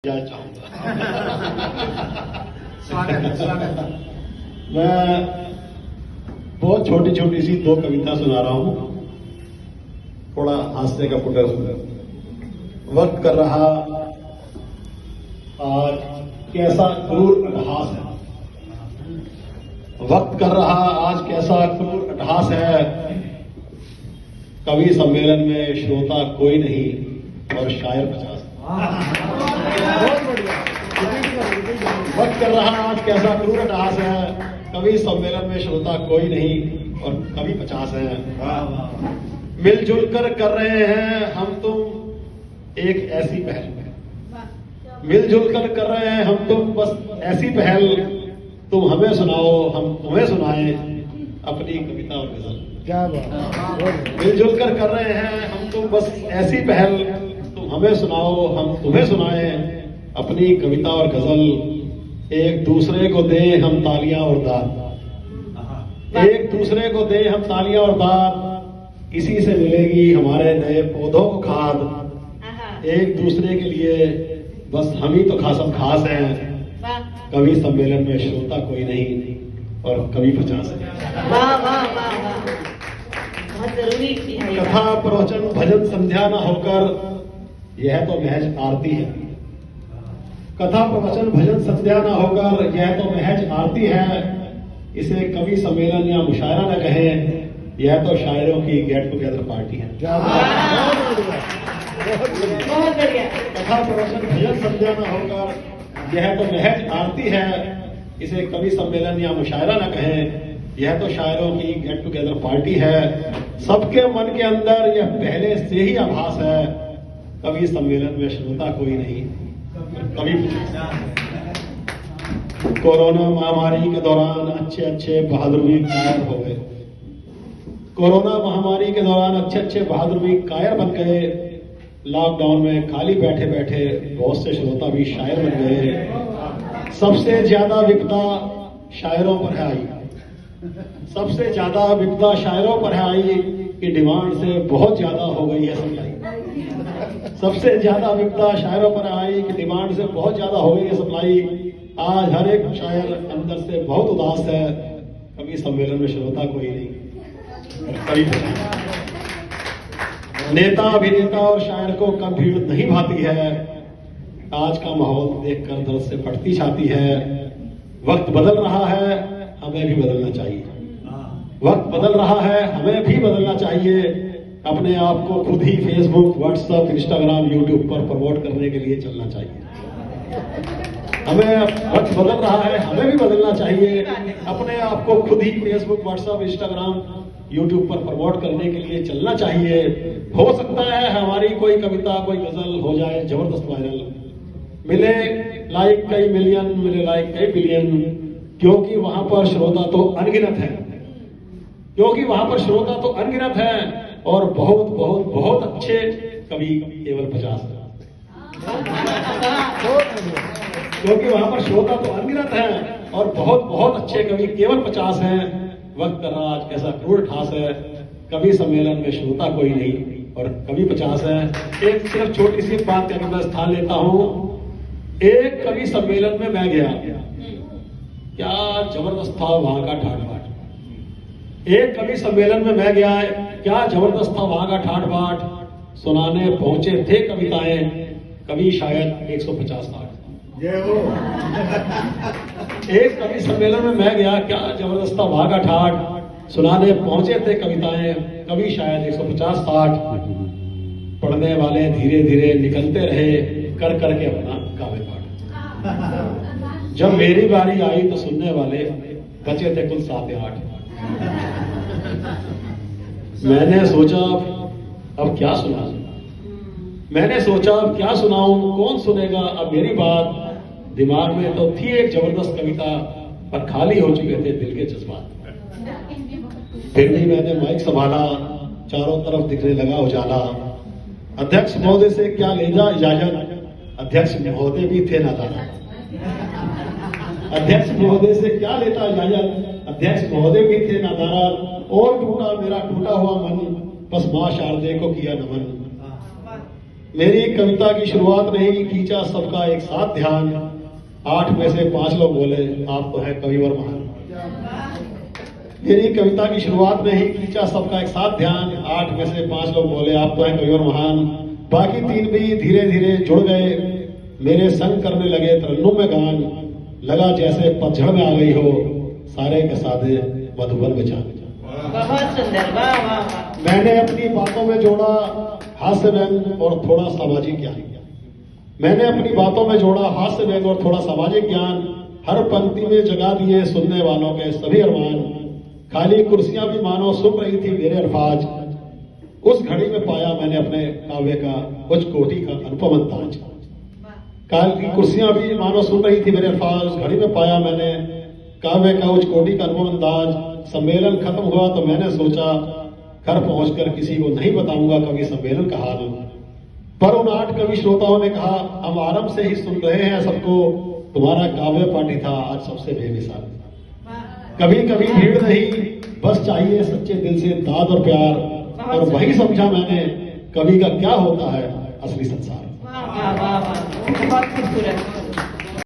चाहूंगा। स्वागत। मैं बहुत छोटी छोटी सी दो कविता सुना रहा हूं, थोड़ा हास्य का पुटर। वक्त कर रहा आज कैसा क्रूर अट्टहास है, वक्त कर रहा आज कैसा क्रूर अट्टहास है। कवि सम्मेलन में श्रोता कोई नहीं और शायर 50। वक्त कर रहा आज कैसा क्रूर अट्टहास है, कवि सम्मेलन में श्रोता कोई नहीं और कवि 50 है। मिलजुल कर रहे हैं हम तुम एक ऐसी पहल, मिलजुल कर रहे हैं हम तुम बस ऐसी पहल। तुम हमें सुनाओ हम तुम्हें सुनाएं अपनी कविता और गजल। क्या बात। मिलजुल कर रहे हैं हम तुम बस ऐसी पहल। तुम हमें सुनाओ हम तुम्हें सुनाएं अपनी कविता और गजल। एक दूसरे को दें हम तालियां और दाद, एक दूसरे को दें हम तालियां और दाद। इसी से मिलेगी हमारे नए पौधों को खाद। एक दूसरे के लिए बस हम ही तो खासम खास हैं। कवि सम्मेलन में श्रोता कोई नहीं और कवि 50 है। वाह वाह वाह वाह, बहुत जरूरी है। कथा प्रवचन भजन संध्या न होकर यह तो महज आरती है। कथा प्रवचन भजन संध्या न होकर यह तो महज आरती है। इसे कवि सम्मेलन या मुशायरा न कहें, यह तो शायरों की गेट टुगेदर पार्टी है। बहुत बढ़िया। कथा प्रवचन भजन संध्या न होकर यह तो महज आरती है। इसे कवि सम्मेलन या मुशायरा न कहें, यह तो शायरों की गेट टुगेदर पार्टी है। सबके मन के अंदर यह पहले से ही आभास है। कवि सम्मेलन में श्रोता कोई नहीं, कवि। कोरोना महामारी के दौरान अच्छे अच्छे बहादुर भी कायर हो गए। कोरोना महामारी के दौरान अच्छे अच्छे बहादुर भी कायर बन गए। लॉकडाउन में खाली बैठे बैठे बहुत से श्रोता भी शायर बन गए। सबसे ज्यादा विपदा शायरों पर है आई, सबसे ज्यादा विपदा शायरों पर है आई कि डिमांड से बहुत ज्यादा हो गई है सप्लाई। सबसे ज्यादा विपदा शायरों पर आई कि डिमांड से बहुत ज्यादा हो गई है सप्लाई। आज हर एक शायर अंदर से बहुत उदास है। कवि सम्मेलन में श्रोता कोई नहीं, कवि। नेता अभिनेता और शायर को कम भीड़ नहीं भाती है। आज का माहौल देखकर दर्द से फटती छाती है। वक्त बदल रहा है, हमें भी बदलना चाहिए। वक्त बदल रहा है, हमें भी बदलना चाहिए। अपने आप को खुद ही फेसबुक, व्हाट्सएप, इंस्टाग्राम, यूट्यूब पर प्रमोट करने के लिए चलना चाहिए। हमें वक्त बदल रहा है, हमें भी बदलना चाहिए। अपने आप को खुद ही फेसबुक, व्हाट्सएप, इंस्टाग्राम, यूट्यूब पर प्रमोट करने के लिए चलना चाहिए। हो सकता है हमारी कोई कविता, कोई गजल हो जाए जबरदस्त वायरल, मिले लाइक कई मिलियन, मिले लाइक कई बिलियन, क्योंकि वहां पर श्रोता तो अनगिनत है, क्योंकि वहां पर श्रोता तो अनगिनत है और बहुत बहुत बहुत अच्छे कवि केवल 50 है। क्योंकि वहां पर श्रोता तो अनगिनत है और बहुत बहुत अच्छे कवि केवल 50 हैं। वक्त कर रहा आज कैसा क्रूर ठास है, कवि सम्मेलन में श्रोता कोई नहीं और कवि 50 है। एक सिर्फ छोटी सी बात का मैं स्थान लेता हूं। एक कवि सम्मेलन में मैं गया, क्या जबरदस्त था वहां का ठाट बाट। एक कवि सम्मेलन में मैं गया, क्या जबरदस्त था वहां का ठाट बाट। सुनाने पहुंचे थे कविताएं, कवि शायद 150 था। एक कवि सम्मेलन में मैं गया, क्या जबरदस्त था वहां का ठाट। सुनाने पहुंचे थे कविताएं, कवि शायद 150-60। पढ़ने वाले धीरे धीरे निकलते रहे, कर करके अपना काव्य पाठ। जब मेरी बारी आई तो सुनने वाले बचे थे कुल 7 या 8। मैंने सोचा अब क्या सुना, मैंने सोचा अब क्या सुनाऊं, कौन सुनेगा अब मेरी बात। दिमाग में तो थी एक जबरदस्त कविता, पर खाली हो चुके थे दिल के जज्बात। फिर भी मैंने माइक संभाला, चारों तरफ दिखने लगा उजाला। अध्यक्ष महोदय से क्या ले जा इजाजत, अध्यक्ष महोदय भी थे नादान। अध्यक्ष महोदय से क्या लेता इजाजत, अध्यक्ष महोदय भी थे नादान। और टूटा मेरा टूटा हुआ मन, बस मां शारदे को किया नमन। मेरी कविता की शुरुआत नहीं खींचा सबका एक साथ ध्यान, 8 में से 5 लोग बोले आप तो है कविवर महान। मेरी कविता की शुरुआत में ही खींचा सबका एक साथ ध्यान, 8 में से 5 लोग बोले आप तो है कविवर महान। बाकी 3 भी धीरे धीरे जुड़ गए, मेरे संग करने लगे तरन्नुम में गान, लगा जैसे पतझड़ में आ गई हो सारे के सादे मधुबन में जान। बहुत सुंदर, वाह वाह वाह। मैंने अपनी बातों में जोड़ा हास्य व्यंग और थोड़ा सामाजिक ज्ञान। मैंने अपनी बातों में जोड़ा हास्य व्यंग और थोड़ा सामाजिक ज्ञान, हर पंक्ति में जगा दिए सुनने वालों के सभी अरमान। खाली कुर्सियां भी मानो सुन रही थी मेरे अल्फाज, उस घड़ी में पाया मैंने अपने काव्य का उच्च कोटि का अनुपम अंदाज। खाली कुर्सियां भी मानो सुन रही थी मेरे अल्फाज, उस घड़ी में पाया मैंने काव्य का उच्च कोटि का अनुपम अंदाज। सम्मेलन खत्म हुआ तो मैंने सोचा घर पहुंचकर किसी को नहीं बताऊंगा कवि सम्मेलन का हाल, पर उन 8 कवि श्रोताओं ने कहा हम आराम से ही सुन रहे हैं सबको, तुम्हारा काव्य पाठी था आज सबसे बेमिसाल। कभी कभी भीड़ नहीं बस चाहिए सच्चे दिल से दाद और प्यार, और वही समझा मैंने कवि का क्या होता है असली संसार। वाह वाह वाह, बहुत खूबसूरत।